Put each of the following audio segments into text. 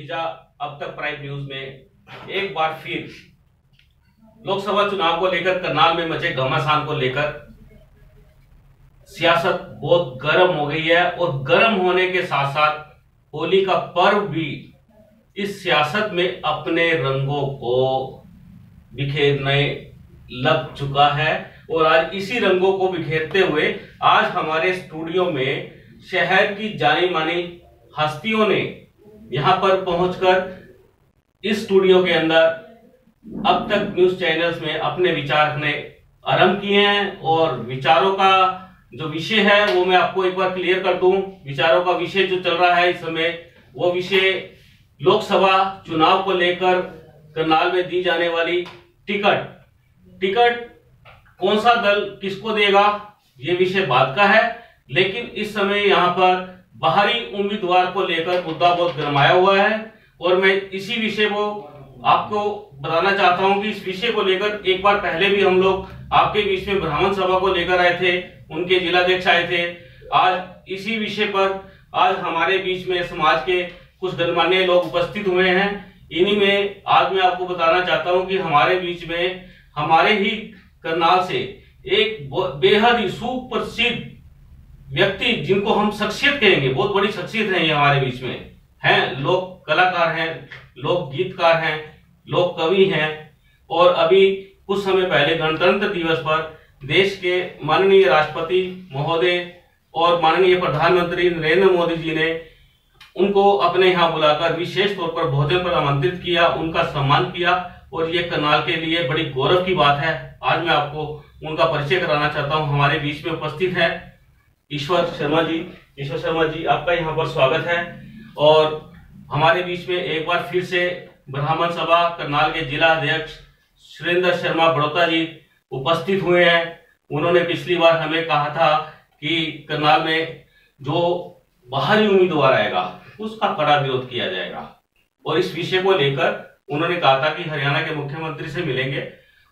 नतीजा अब तक प्राइम न्यूज में एक बार फिर लोकसभा चुनाव को लेकर करनाल में मचे घमासान को लेकर सियासत बहुत गर्म हो गई है और गर्म होने के साथ साथ होली का पर्व भी इस सियासत में अपने रंगों को बिखेरने लग चुका है। और आज इसी रंगों को बिखेरते हुए आज हमारे स्टूडियो में शहर की जानी मानी हस्तियों ने यहां पर पहुंचकर इस स्टूडियो के अंदर अब तक न्यूज चैनल्स में अपने विचार रखने आरंभ किए हैं। और विचारों का जो विषय है वो मैं आपको एक बार क्लियर कर दूं। विचारों का विषय जो चल रहा है इस समय वो विषय लोकसभा चुनाव को लेकर करनाल में दी जाने वाली टिकट कौन सा दल किसको देगा ये विषय बात का है। लेकिन इस समय यहाँ पर बाहरी उम्मीदवार को लेकर मुद्दा बहुत गरमाया हुआ है और मैं इसी विषय को आपको बताना चाहता हूं कि इस विषय को लेकर एक बार पहले भी हम लोग आपके बीच में ब्राह्मण सभा को लेकर आए थे, उनके जिलाध्यक्ष आए थे। आज इसी विषय पर आज हमारे बीच में समाज के कुछ गणमान्य लोग उपस्थित हुए हैं। इन्हीं में आज मैं आपको बताना चाहता हूं कि हमारे बीच में हमारे ही करनाल से एक बेहद ही सुप्रसिद्ध व्यक्ति जिनको हम शख्सियत कहेंगे, बहुत बड़ी शख्सियत है ये हमारे बीच में हैं। लोक कलाकार हैं, लोक गीतकार हैं, लोक कवि हैं और अभी कुछ समय पहले गणतंत्र दिवस पर देश के माननीय राष्ट्रपति महोदय और माननीय प्रधानमंत्री नरेंद्र मोदी जी ने उनको अपने यहाँ बुलाकर विशेष तौर पर भोजन पर आमंत्रित किया, उनका सम्मान किया और ये करनाल के लिए बड़ी गौरव की बात है। आज मैं आपको उनका परिचय कराना चाहता हूँ। हमारे बीच में उपस्थित है ईश्वर शर्मा जी। ईश्वर शर्मा जी, आपका यहाँ पर स्वागत है। और हमारे बीच में एक बार फिर से ब्राह्मण सभा करनाल के जिला अध्यक्ष सुरेंद्र शर्मा बड़ौता जी उपस्थित हुए हैं। उन्होंने पिछली बार हमें कहा था कि करनाल में जो बाहरी उम्मीदवार आएगा उसका कड़ा विरोध किया जाएगा और इस विषय को लेकर उन्होंने कहा था कि हरियाणा के मुख्यमंत्री से मिलेंगे।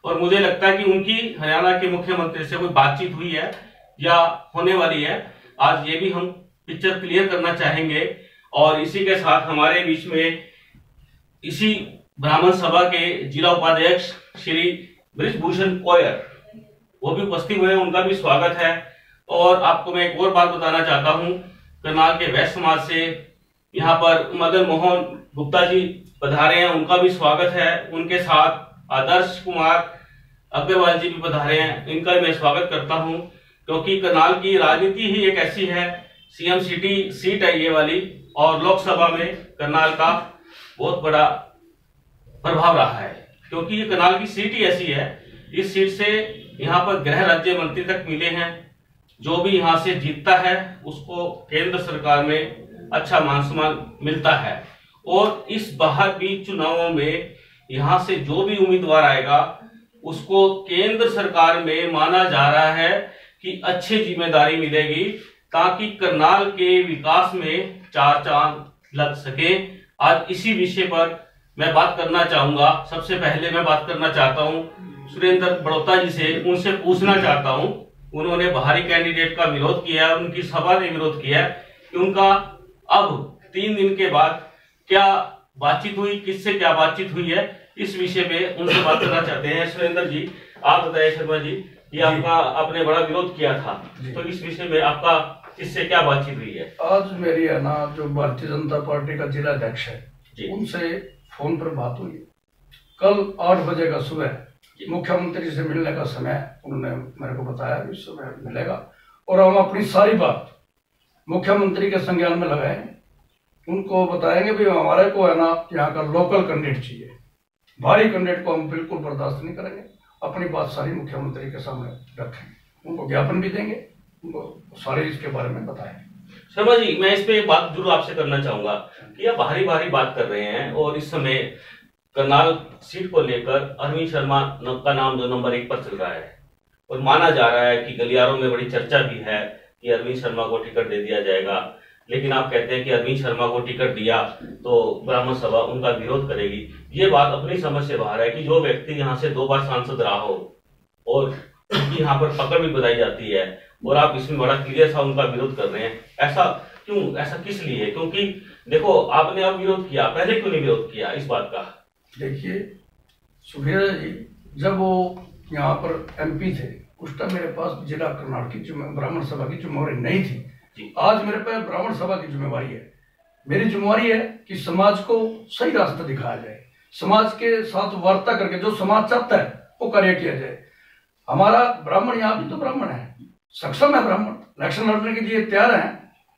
और मुझे लगता है कि उनकी हरियाणा के मुख्यमंत्री से कोई बातचीत हुई है या होने वाली है। आज ये भी हम पिक्चर क्लियर करना चाहेंगे। और इसी के साथ हमारे बीच में इसी ब्राह्मण सभा के जिला उपाध्यक्ष श्री बृजभूषण कोयर वो भी उपस्थित हुए हैं, उनका भी स्वागत है। और आपको मैं एक और बात बताना चाहता हूं, करनाल के वैश्य समाज से यहाँ पर मदन मोहन गुप्ता जी पधारे हैं, उनका भी स्वागत है। उनके साथ आदर्श कुमार अग्रवाल जी भी पधारे हैं, इनका मैं स्वागत करता हूं क्योंकि करनाल की राजनीति ही एक ऐसी है, सीएम सिटी सीट है ये वाली और लोकसभा में करनाल का बहुत बड़ा प्रभाव रहा है क्योंकि ये करनाल की सीट ही ऐसी है। इस सीट से यहाँ पर गृह राज्य मंत्री तक मिले हैं। जो भी यहाँ से जीतता है उसको केंद्र सरकार में अच्छा मान सम्मान मिलता है। और इस बाहर भी चुनावों में यहाँ से जो भी उम्मीदवार आएगा उसको केंद्र सरकार में माना जा रहा है कि अच्छी जिम्मेदारी मिलेगी ताकि करनाल के विकास में चार चांद लग सके। आज इसी विषय पर मैं बात करना चाहूंगा। सबसे पहले मैं बात करना चाहता हूं सुरेंद्र बड़ौता जी से, उनसे पूछना चाहता हूं, उन्होंने बाहरी कैंडिडेट का विरोध किया, उनकी सभा ने विरोध किया कि उनका अब 3 दिन के बाद क्या बातचीत हुई, किससे क्या बातचीत हुई है, इस विषय पे उनसे बात करना चाहते हैं। सुरेंद्र जी, आप बताइए शर्मा जी, ये आपका आपने बड़ा विरोध किया था, तो इस विषय में आपका किससे क्या बातचीत हुई है? आज मेरी है ना जो भारतीय जनता पार्टी का जिला अध्यक्ष है उनसे फोन पर बात हुई। कल 8 बजे का सुबह मुख्यमंत्री से मिलने का समय उन्होंने मेरे को बताया इस समय मिलेगा और हम अपनी सारी बात मुख्यमंत्री के संज्ञान में लगाए। उनको बताएंगे भी हमारे को है ना यहाँ का लोकल कैंडिडेट चाहिए, भारी कैंडिडेट को हम बिल्कुल बर्दाश्त नहीं करेंगे। अपनी बात सारी मुख्यमंत्री के सामने रखेंगे, उनको ज्ञापन भी देंगे, उनको सारे इसके बारे में बताएंगे। शर्मा जी, मैं इस पे एक बात जरूर आपसे करना चाहूंगा कि आप बाहरी बात कर रहे हैं और इस समय करनाल सीट को लेकर अरविंद शर्मा का नाम 2 नंबर 1 पर चल रहा है और माना जा रहा है कि गलियारों में बड़ी चर्चा भी है कि अरविंद शर्मा को टिकट दे दिया जाएगा। लेकिन आप कहते हैं कि अरविंद शर्मा को टिकट दिया तो ब्राह्मण सभा उनका विरोध करेगी। ये बात अपनी समझ से बाहर है कि जो व्यक्ति यहाँ से 2 बार सांसद रहा हो और उनकी यहाँ पर पकड़ भी बताई जाती है और आप इसमें बड़ा क्लियर सा उनका विरोध कर रहे हैं। ऐसा क्यों ऐसा किस लिए? क्योंकि देखो आपने अब विरोध किया, पहले क्यों नहीं विरोध किया इस बात का? देखिए सुखीरा जी, जब वो यहाँ पर MP थे उस टाइम मेरे पास जिला करनाल की ब्राह्मण सभा की जिम्मेवारी नहीं थी। आज मेरे पास ब्राह्मण सभा की जिम्मेवारी है। मेरी जिम्मेवारी है कि समाज को सही रास्ता दिखाया जाए, समाज के साथ वार्ता करके जो समाज चाहता है वो कार्य किया जाए। हमारा ब्राह्मण यहाँ भी तो ब्राह्मण है, सक्षम है ब्राह्मण, इलेक्शन लड़ने के लिए तैयार है,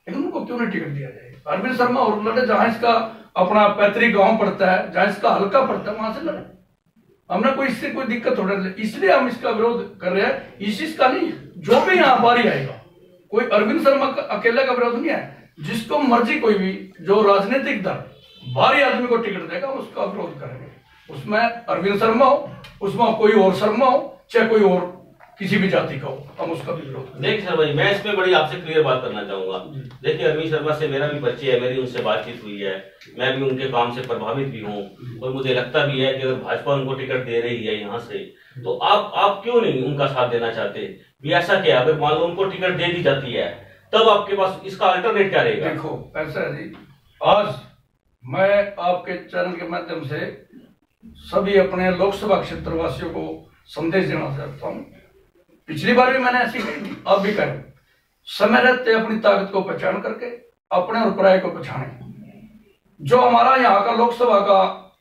लेकिन उनको क्यों नहीं टिकट दिया जाए? अरविंद शर्मा और लड़े, जहां इसका अपना पैतृक गांव पड़ता है, जहां इसका हल्का पड़ता है, वहां से लड़े। हमने कोई इससे कोई दिक्कत थोड़ा, इसलिए हम इसका विरोध कर रहे हैं, इस चीज का नहीं। जो भी यहाँ बारी आएगा, कोई अरविंद शर्मा का अकेला का विरोध नहीं है, जिसको मर्जी कोई भी जो राजनीतिक दल बारी आदमी को टिकट देगा उसका विरोध करेंगे। उसमें अरविंद शर्मा हो, उसमें कोई और शर्मा हो, चाहे कोई और किसी भी जाति का हो, हम उसका भी विरोध। देखिए सर भाई, मैं इसमें बड़ी आपसे क्लियर बात करना चाहूंगा। देखिए अरविंद शर्मा से मेरा भी परिचय है, मेरी उनसे बातचीत हुई है, मैं भी उनके काम से प्रभावित भी हूँ और मुझे लगता भी है कि अगर भाजपा उनको टिकट दे रही है यहाँ से, तो आप क्यों नहीं उनका साथ देना चाहते? भी ऐसा क्या, अगर मान लो उनको टिकट दे दी जाती है तब आपके पास इसका अल्टरनेट क्या रहेगा? देखो ऐसा है जी, आज मैं आपके चैनल के माध्यम से सभी अपने लोकसभा क्षेत्र वासियों को संदेश देना चाहता हूँ। पिछली बार भी मैंने ऐसी कही, अब भी करूं, समय रहते अपनी ताकत को पहचान करके अपने और पराये को पहचाने। जो हमारा यहाँ का लोकसभा का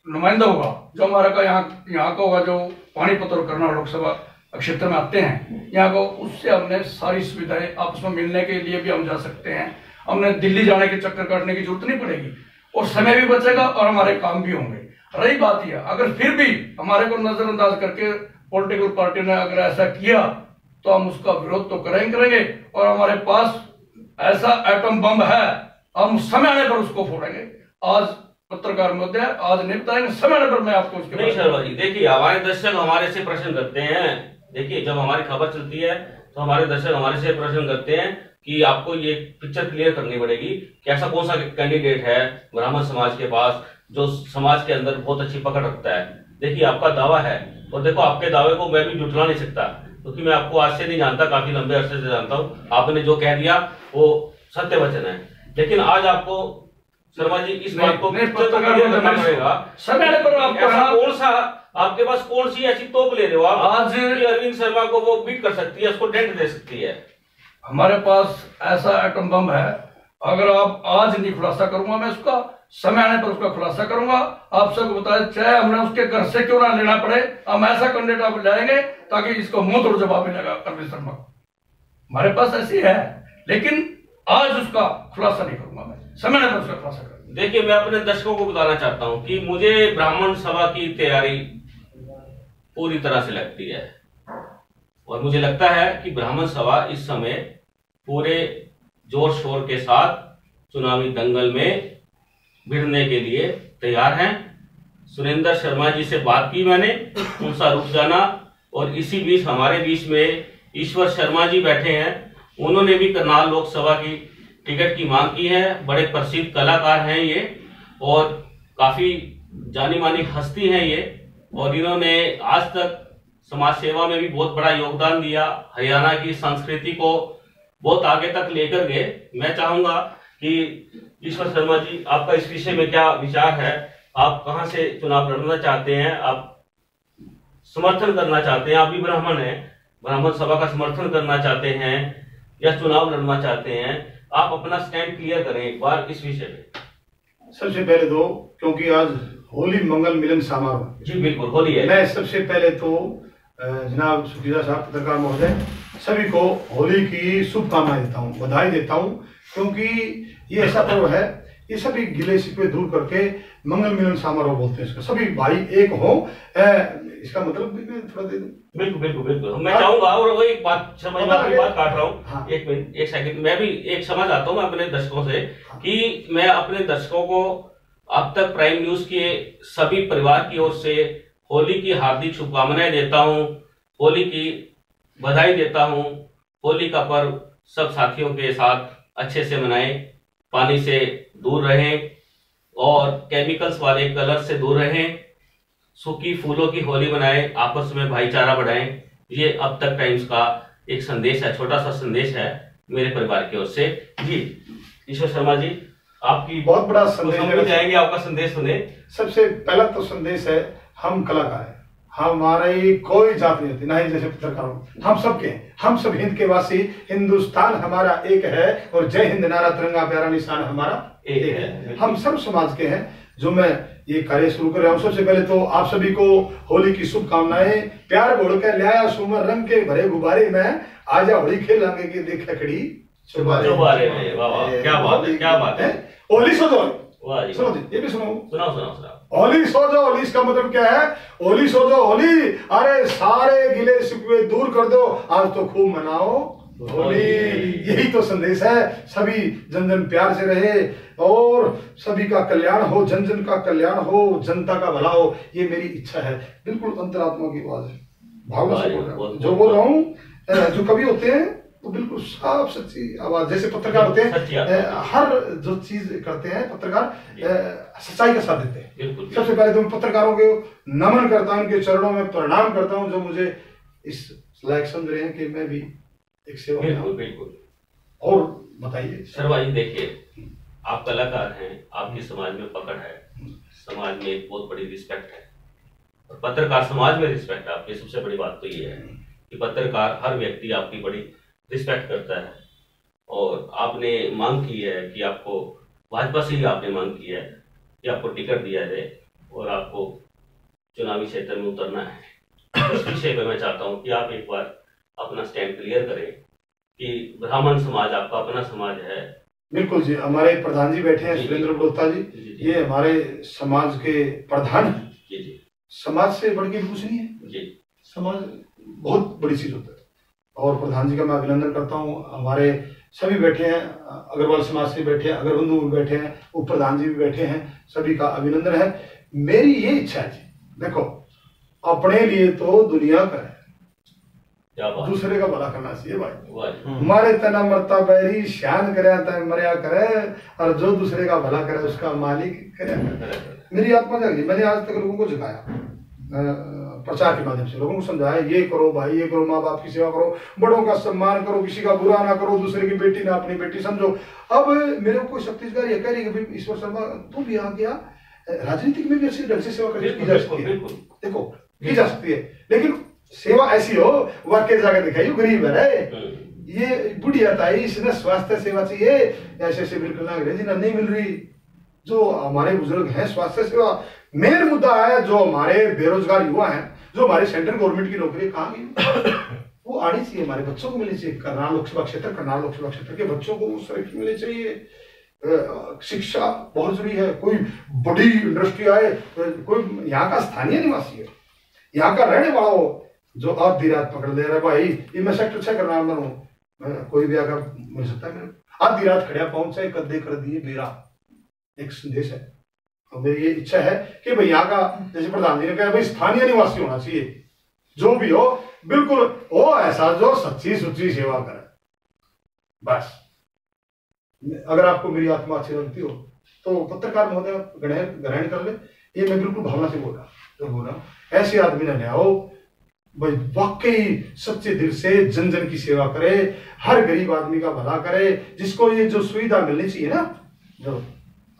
नुमाइंदा होगा, जो हमारा का यहाँ का होगा, जो पानीपत और करनाल लोकसभा क्षेत्र में आते हैं यहाँ को, उससे हमने सारी सुविधाएं आपस में मिलने के लिए भी हम जा सकते हैं। हमने दिल्ली जाने के चक्कर काटने की जरूरत नहीं पड़ेगी और समय भी बचेगा और हमारे काम भी होंगे। रही बात यह, अगर फिर भी हमारे को नजरअंदाज करके पॉलिटिकल पार्टी ने अगर ऐसा किया तो हम उसका विरोध तो करेंगे और हमारे पास ऐसा एटम बम है, हम समय आने पर उसको फोड़ेंगे। आज पत्रकार मुद्दे, आज नहीं बताएंगे, समय आने पर मैं आपको उसके नहीं शर्मा जी, देखिए हमारे दर्शक हमारे से प्रश्न करते हैं। देखिए जब हमारी खबर चलती है तो हमारे दर्शक हमारे से प्रश्न करते हैं कि आपको ये पिक्चर क्लियर करनी पड़ेगी कि ऐसा कौन सा कैंडिडेट है ब्राह्मण समाज के पास जो समाज के अंदर बहुत अच्छी पकड़ रखता है। देखिए आपका दावा है और देखो आपके दावे को मैं भी जुटला नहीं सकता, क्योंकि मैं आपको आज से नहीं जानता, काफी लंबे अरसे से जानता हूँ। आपने जो कह दिया वो सत्य वचन है, लेकिन आज आपको शर्मा जी इस बात को करना पड़ेगा। समय पर आपको कौन सा, आपके पास कौन सी ऐसी तोप ले रहे हो आप आज अरविंद शर्मा को वो बीट कर सकती है, उसको डेंट दे सकती है? हमारे पास ऐसा एटम बम है, अगर आप आज नहीं खुलासा करूंगा मैं उसका, समय आने पर उसका खुलासा करूंगा। आप सबको बताया, चाहे हमने उसके घर से क्यों ना लेना पड़े, हम ऐसा कैंडिडेट आप लाएंगे ताकि इसको मुंह तोड़ जवाब मिलेगा अरविंद शर्मा को। हमारे पास ऐसी है, लेकिन आज उसका खुलासा नहीं करूंगा मैं, समय आने पर उसका खुलासा करूंगा। देखिए मैं अपने दर्शकों को बताना चाहता हूं कि मुझे ब्राह्मण सभा की तैयारी पूरी तरह से लगती है और मुझे लगता है कि ब्राह्मण सभा इस समय पूरे जोर शोर के साथ चुनावी दंगल में भिड़ने के लिए तैयार हैं। सुरेंद्र शर्मा जी से बात की मैंने, उनसा रुक जाना, और इसी बीच हमारे बीच में ईश्वर शर्मा जी बैठे हैं। उन्होंने भी करनाल लोकसभा की टिकट की मांग की है। बड़े प्रसिद्ध कलाकार हैं ये और काफी जानी मानी हस्ती हैं ये, और इन्होंने आज तक समाज सेवा में भी बहुत बड़ा योगदान दिया, हरियाणा की संस्कृति को बहुत आगे तक लेकर गए। मैं चाहूंगा कि ईश्वर शर्मा जी आपका इस विषय में क्या विचार है? आप कहां से चुनाव लड़ना चाहते हैं? आप समर्थन करना चाहते हैं? आप भी ब्राह्मण हैं, ब्राह्मण सभा का समर्थन करना चाहते हैं या चुनाव लड़ना चाहते हैं? आप अपना स्टैंड क्लियर करें एक बार इस विषय में। सबसे पहले तो, क्योंकि आज होली मंगल मिलन समारोह, जी बिल्कुल होली है, मैं सबसे पहले तो जनाब सुखीरा साहब पत्रकार महोदय सभी को होली की शुभकामनाएं देता हूँ, बधाई देता हूँ, क्योंकि ये ऐसा पर्व है, ये सभी गिले शिकवे दूर करके मंगल मिलन समारोह बोलते हैं इसका, सभी भाई एक हो, इसका मतलब थोड़ा दे दूं। बिल्कुल बिल्कुल बिल्कुल, मैं चाहूंगा। और वो एक बात समझ में आपकी बात काट रहा हूँ, हाँ। एक मिनट, एक सेकंड, मैं भी एक समझ आता हूँ मैं अपने दर्शकों से, हाँ। कि मैं अपने दर्शकों को अब तक प्राइम न्यूज के सभी परिवार की ओर से होली की हार्दिक शुभकामनाएं देता हूं, होली की बधाई देता हूं। होली का पर्व सब साथियों के साथ अच्छे से मनाएं, पानी से दूर रहें और केमिकल्स वाले कलर से दूर रहें, सूखी फूलों की होली मनाएं, आपस में भाईचारा बढ़ाएं। ये अब तक टाइम्स का एक संदेश है, छोटा सा संदेश है मेरे परिवार की ओर से जी। ईश्वर शर्मा जी, आपकी बहुत बड़ा संदेश हम भी चाहेंगे आपका संदेश सुने। सबसे पहला तो संदेश है, हम कलाकार हैं, हमारी कोई जात नहीं होती, ना ही जैसे पत्रकारों, हम सबके हैं, हम सब हिंद के वासी, हिंदुस्तान हमारा एक है और जय हिंद नारा तिरंगा प्यारा निशान हमारा एक है। हम सब समाज के हैं। जो मैं ये कार्य शुरू कर रहा हूँ, सबसे पहले तो आप सभी को होली की शुभकामनाएं। प्यार बोल के लिया सुमर रंग के भरे गुब्बारे में, आजा होली खेल लांगे की देख खड़ी चुबारे में। वाह वाह, क्या बात है, क्या बात है। होली सो जाओ, सुनो जी, ये भी सुनाओ। सुनाओ। होली सो जाओ, होली इसका मतलब क्या है? होली सो जाओ होली, अरे सारे गिले शिकवे दूर कर दो, आज तो खूब मनाओ होली। यही तो संदेश है। सभी जन जन प्यार से रहे और सभी का कल्याण हो, जन जन का कल्याण हो, जनता का भला हो, ये मेरी इच्छा है। बिल्कुल अंतरात्मा की आवाज है, भावना से बोल रहा हूँ। जो बोल रहा हूँ, जो कवि होते हैं तो बिल्कुल साफ सच्ची आवाज, जैसे पत्रकार होते हैं, हर जो चीज करते हैं पत्रकार सच्चाई का साथ देते हैं। सबसे पहले तो मैं पत्रकारों को नमन करता हूं, उनके चरणों में प्रणाम करता हूं, जो मुझे इस लायक समझ रहे हैं कि मैं भी एक सेवा। बिल्कुल। और बताइए शर्मा जी, देखिए आप कलाकार हैं, आपकी समाज में पकड़ है, समाज में एक बहुत बड़ी रिस्पेक्ट है, और पत्रकार समाज में रिस्पेक्ट है आपकी। सबसे बड़ी बात तो ये है कि पत्रकार हर व्यक्ति आपकी बड़ी रिस्पेक्ट करता है। और आपने मांग की है कि आपको भाजपा से ही आपने मांग की है कि आपको टिकट दिया जाए और आपको चुनावी क्षेत्र में उतरना है। इस विषय पे मैं चाहता हूं कि आप एक बार अपना स्टैंड क्लियर करें कि ब्राह्मण समाज आपका अपना समाज है। बिल्कुल जी, हमारे प्रधान जी बैठे हैं, सुरेंद्र गुप्ता जी, ये हमारे समाज के प्रधान हैं। जी। समाज से बढ़ के कुछ नहीं है जी, समाज बहुत बड़ी चीज होता है। और प्रधान जी का मैं अभिनंदन करता हूँ। हमारे सभी बैठे हैं, अग्रवाल समाज से बैठे हैं, अग्रबंधु भी बैठे हैं, उप प्रधान जी भी बैठे हैं, सभी का अभिनंदन है। मेरी ये इच्छा है जी, देखो अपने लिए तो दुनिया करे, दूसरे का भला करना चाहिए भाई। हमारे तना मरता बैरी शान करे मरिया करे, और जो दूसरे का भला करे उसका मालिक करे। मेरी आत्मा जागी। मैंने आज तक लोगों को झुकाया, प्रचार के माध्यम से लोगों को समझाया, ये करो भाई, ये करो, माँ बाप की सेवा करो, बड़ों का सम्मान करो, किसी का बुरा ना करो, दूसरे की बेटी ना अपनी बेटी समझो। अब मेरे को छत्तीसगढ़ ये कह रही है ईश्वर शर्मा तू भी आ गया, राजनीतिक में भी अच्छी ढंग से सेवा की जा सकती है। देखो की जा सकती है, लेकिन सेवा ऐसी हो वाक्य जाकर दिखाई, गरीब है ये बुढ़िया ताई, इसने स्वास्थ्य सेवा चाहिए, ऐसे शिविर करना अंग्रेजी ना नहीं मिल रही। जो हमारे बुजुर्ग हैं, स्वास्थ्य सेवा मेन मुद्दा है। जो हमारे बेरोजगार युवा हैं, जो हमारे सेंट्रल गवर्नमेंट की नौकरी कहाँ गई, वो आनी चाहिए, हमारे बच्चों को मिलनी चाहिए। करनाल लोकसभा क्षेत्र के बच्चों को सुरक्षा मिलनी चाहिए। शिक्षा बहुत जरूरी है। कोई बड़ी इंडस्ट्री आए, कोई यहाँ का स्थानीय निवासी है, यहाँ का रहने वाला हो, जो आधी रात पकड़ ले रहा भाई, ये मैं सेक्टर 6 करनाल में हूँ, कोई भी आकर मिल सकता है मेरे, आधी रात खड़िया पहुंचे कदे कर दिए मेरा एक संदेश है। और मेरी ये इच्छा है कि भाई यहाँ का, जैसे प्रधान जी ने कहा, भाई स्थानीय निवासी होना चाहिए, जो भी हो बिल्कुल हो ऐसा जो सच्ची सुच्ची सेवा करे। बस अगर आपको मेरी आत्मा अच्छी लगती हो तो पत्रकार महोदय ग्रहण कर ले। ये मैं बिल्कुल भावना से बोल रहा हूँ। ऐसे आदमी ने आओ भाई, वाकई सच्चे दिल से जन जन की सेवा करे, हर गरीब आदमी का भला करे, जिसको ये जो सुविधा मिलनी चाहिए ना, जो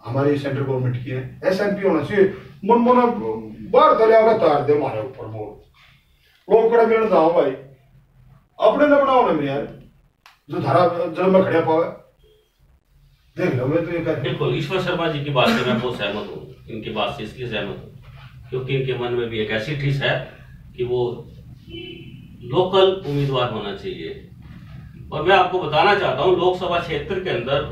हमारी सेंट्रल गवर्नमेंट की है, एसएमपी होना चाहिए। मन मन बाहर दलिया तार दे हमारे ऊपर बोल लोग कड़े मिलने जाओ भाई, अपने न बनाओ ना मेरे यार, जो धारा जल में खड़े पावे देख लो। मैं तो ये कहता बिल्कुल ईश्वर शर्मा जी की बात से मैं बहुत सहमत हूँ। इनकी बात से इसलिए सहमत हूँ क्योंकि इनके मन में भी एक ऐसी ठिस है कि वो लोकल उम्मीदवार होना चाहिए। और मैं आपको बताना चाहता हूँ, लोकसभा क्षेत्र के अंदर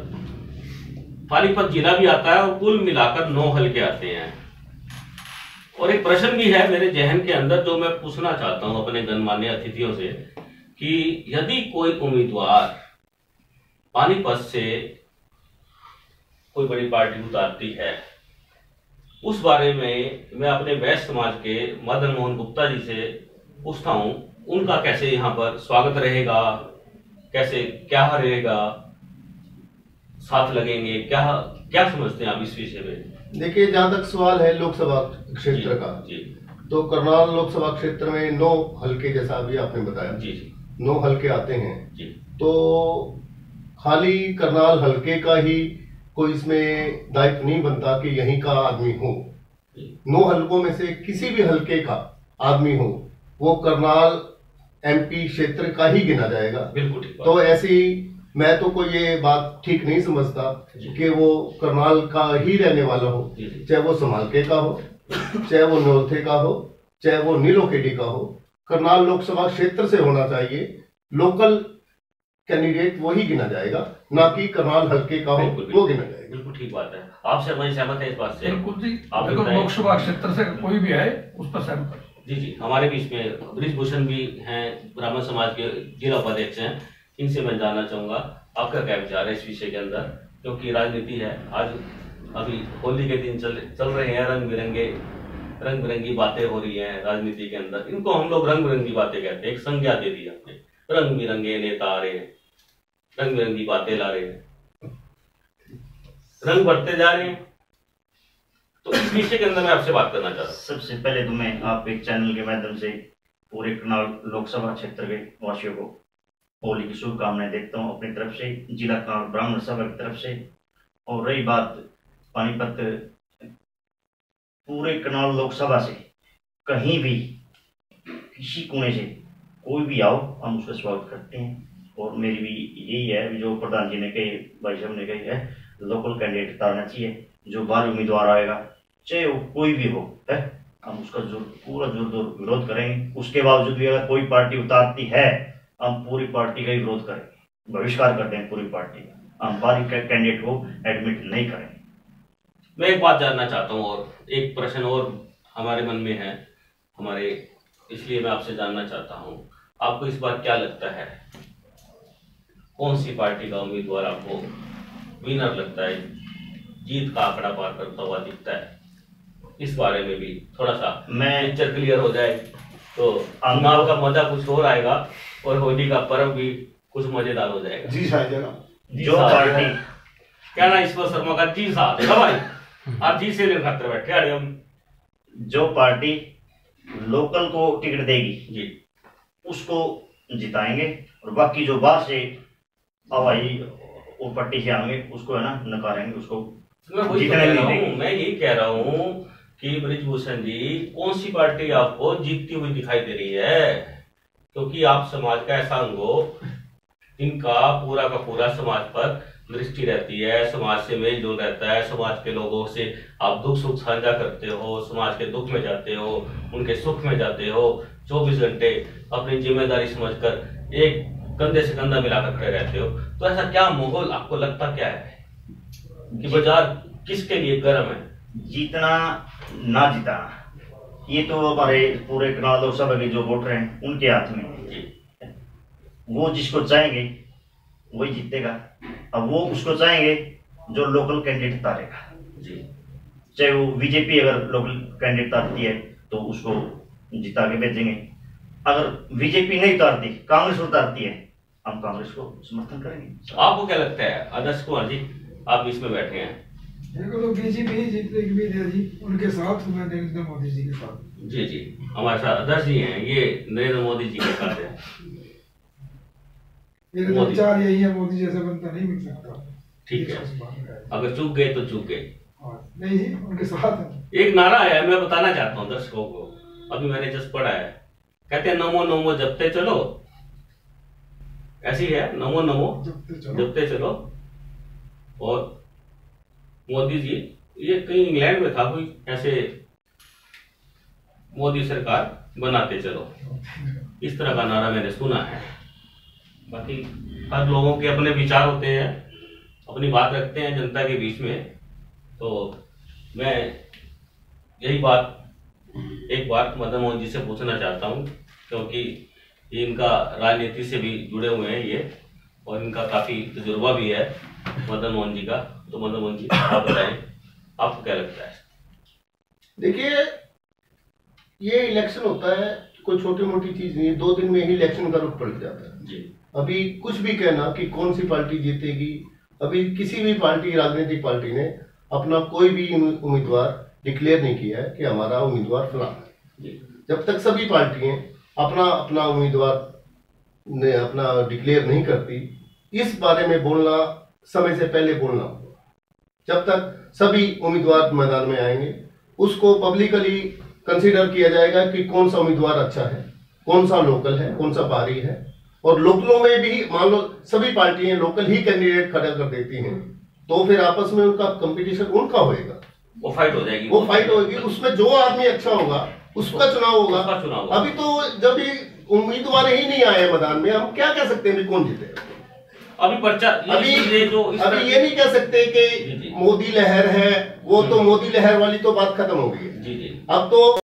पानीपत जिला भी आता है और कुल मिलाकर 9 हल्के आते हैं। और एक प्रश्न भी है मेरे जहन के अंदर जो मैं पूछना चाहता हूँ अपने गणमान्य अतिथियों से, कि यदि कोई उम्मीदवार पानीपत से कोई बड़ी पार्टी उतारती है, उस बारे में मैं अपने वैश्य समाज के मदन मोहन गुप्ता जी से पूछता हूँ, उनका कैसे यहाँ पर स्वागत रहेगा, कैसे क्या रहेगा, साथ लगेंगे, क्या समझते हैं आप इस विषय में? देखिए, जहाँ तक सवाल है लोकसभा क्षेत्र का, तो करनाल लोकसभा क्षेत्र में 9 हल्के, जैसा अभी आपने बताया, 9 हल्के आते हैं। तो खाली करनाल हलके का ही कोई इसमें दायित्व नहीं बनता कि यहीं का आदमी हो। 9 हलकों में से किसी भी हलके का आदमी हो वो करनाल MP क्षेत्र का ही गिना जाएगा। बिल्कुल। तो ऐसी मैं तो कोई ये बात ठीक नहीं समझता कि वो करनाल का ही रहने वाला हो, चाहे वो समालके का हो, चाहे वो नौलथे का हो, चाहे वो नीलोखेड़ी का हो। करनाल लोकसभा क्षेत्र से होना चाहिए, लोकल कैंडिडेट वही गिना जाएगा, ना कि करनाल हल्के का हो वो गिना जाएगा। बिल्कुल ठीक बात है। आपसे मैं सहमत है इस बात से। बिल्कुल जी, अगर लोकसभा क्षेत्र से कोई भी आए उस पर सहमत। जी, हमारे बीच में ब्रिजभूषण भी हैं, ब्राह्मण समाज के जिला उपाध्यक्ष हैं। इनसे मैं जानना चाहूंगा आपका क्या विचार है इस विषय के अंदर, क्योंकि राजनीति है। आज अभी होली के दिन चल रहे हैं, रंग बिरंगी बातें हो रही हैं राजनीति के अंदर। इनको हम लोग रंग बिरंगी बातें कहते हैं, एक संज्ञा दे दी हमने। रंग बिरंगे नेता आ रहे हैं, रंग बिरंगी बातें ला रहे हैं, रंग बढ़ते जा रहे हैं। तो इस विषय के अंदर मैं आपसे बात करना चाहता हूँ। सबसे पहले तो मैं आपके चैनल के माध्यम से पूरे करनाल लोकसभा क्षेत्र के वासियों को होली की शुभकामनाएं देता हूँ अपनी तरफ से, जिला करनाल ब्राह्मण सभा की तरफ से। और रही बात पानीपत, पूरे करनाल लोकसभा से कहीं भी किसी कोने से कोई भी आओ, हम उसका स्वागत करते हैं। और मेरी भी यही है जो प्रधान जी ने कही, भाई साहब ने कही है, लोकल कैंडिडेट उतारना चाहिए। जो बाहर उम्मीदवार आएगा चाहे वो कोई भी हो है, हम उसका पूरा जोर विरोध करेंगे। उसके बावजूद भी अगर कोई पार्टी उतारती है, हम पूरी पार्टी का ही विरोध करेंगे, बहिष्कार करते हैं पूरी पार्टी का। हम बाहरी कैंडिडेट को एडमिट नहीं करेंगे। मैं एक बात जानना चाहता हूँ और एक प्रश्न और हमारे मन में है हमारे, इसलिए मैं आपसे जानना चाहता हूँ, आपको इस बार क्या लगता है कौन सी पार्टी का उम्मीदवार आपको विनर लगता है, जीत का आंकड़ा पार करता हुआ दिखता है? इस बारे में भी थोड़ा सा पिक्चर क्लियर हो जाए तो चुनाव का मजा कुछ और आएगा और होली का पर्व भी कुछ मजेदार हो जाएगा। जी साहब, जो पार्टी क्या ना ईश्वर शर्मा का जी साथ है भाई, आप जी से खाते बैठे अरे हम। जो पार्टी लोकल को टिकट देगी जी उसको जिताएंगे, और बाकी जो बाहर से हवाई वो पट्टी से आएंगे उसको है ना नकारेंगे, उसको मैं यही कह रहा हूँ कि ब्रिजभूषण जी कौन सी पार्टी आपको जीतती हुई दिखाई दे रही है, क्योंकि आप समाज का ऐसा अंग हो इनका पूरा का पूरा समाज पर दृष्टि रहती है, समाज से मेल जोल रहता है, समाज के लोगों से आप दुख सुख साझा करते हो, समाज के दुख में जाते हो, उनके सुख में जाते हो, 24 घंटे अपनी जिम्मेदारी समझकर एक कंधे से कंधा मिलाकर खड़े रहते हो। तो ऐसा क्या माहौल आपको लगता क्या है कि बाजार किसके लिए गर्म है? जीतना ना जिताना ये तो हमारे पूरे करनाल लोकसभा के जो वोटर हैं उनके हाथ में है। वो जिसको चाहेंगे वही जीतेगा। अब वो उसको चाहेंगे जो लोकल कैंडिडेट उतारेगा, चाहे वो बीजेपी अगर लोकल कैंडिडेट उतारती है तो उसको जिता के भेजेंगे। अगर बीजेपी नहीं उतारती, कांग्रेस उतारती है, हम कांग्रेस को समर्थन करेंगे। आपको क्या लगता है आदर्श कुमार जी, आप इसमें बैठे हैं? देखो तो बीजेपी ही जीतने की उम्मीद है जी, उनके साथ मैं नरेंद्र मोदी जी के साथ। जी हमारे साथ आदर्श जी हैं, ये नरेंद्र मोदी जी के साथ है। मेरे तो विचार यही है, मोदी जैसा बनता नहीं मिल सकता। ठीक है, अगर चूक गए तो चूक गए, नहीं जी उनके साथ है। एक नारा है, मैं बताना चाहता हूँ दर्शकों को, अभी मैंने जस्ट पढ़ा है, कहते हैं नमो नमो जपते चलो, ऐसी है नमो नमो जपते चलो। और मोदी जी ये कहीं इंग्लैंड में था कोई ऐसे, मोदी सरकार बनाते चलो, इस तरह का नारा मैंने सुना है। बाकी हर लोगों के अपने विचार होते हैं, अपनी बात रखते हैं जनता के बीच में। तो मैं यही बात एक बात मदन मोहन जी से पूछना चाहता हूं, क्योंकि इनका राजनीति से भी जुड़े हुए हैं ये, और इनका काफी तजुर्बा भी है मदन मोहन जी का। तो मदन मोहन जी आप बताएं, आपको क्या लगता है? देखिए ये इलेक्शन होता है, कोई छोटी मोटी चीज नहीं है, 2 दिन में ही इलेक्शन का रुख पलट जाता है जी। अभी कुछ भी कहना कि कौन सी पार्टी जीतेगी, अभी किसी भी पार्टी, राजनीतिक पार्टी ने अपना कोई भी उम्मीदवार डिक्लेयर नहीं किया है कि हमारा उम्मीदवार फलाना है। जब तक सभी पार्टियां अपना अपना उम्मीदवार ने अपना डिक्लेयर नहीं करती, इस बारे में बोलना, समय से पहले बोलना होगा। जब तक सभी उम्मीदवार मैदान में आएंगे, उसको पब्लिकली कंसीडर किया जाएगा कि कौन सा उम्मीदवार अच्छा है, कौन सा लोकल है, कौन सा बाहरी है। और लोकलों में भी मान लो सभी पार्टियां लोकल ही कैंडिडेट खड़ा कर देती हैं, तो फिर आपस में उनका कंपटीशन उनका होएगा, वो फाइट हो जाएगी, वो फाइट होगी। उसमें जो आदमी अच्छा होगा उसका चुनाव होगा। अभी तो जब भी उम्मीदवार ही नहीं आए मैदान में, हम क्या कह सकते हैं भी कौन जीते? अभी पर्चा अभी ये नहीं कह सकते कि मोदी लहर है, वो तो मोदी लहर वाली तो बात खत्म हो गई है। अब तो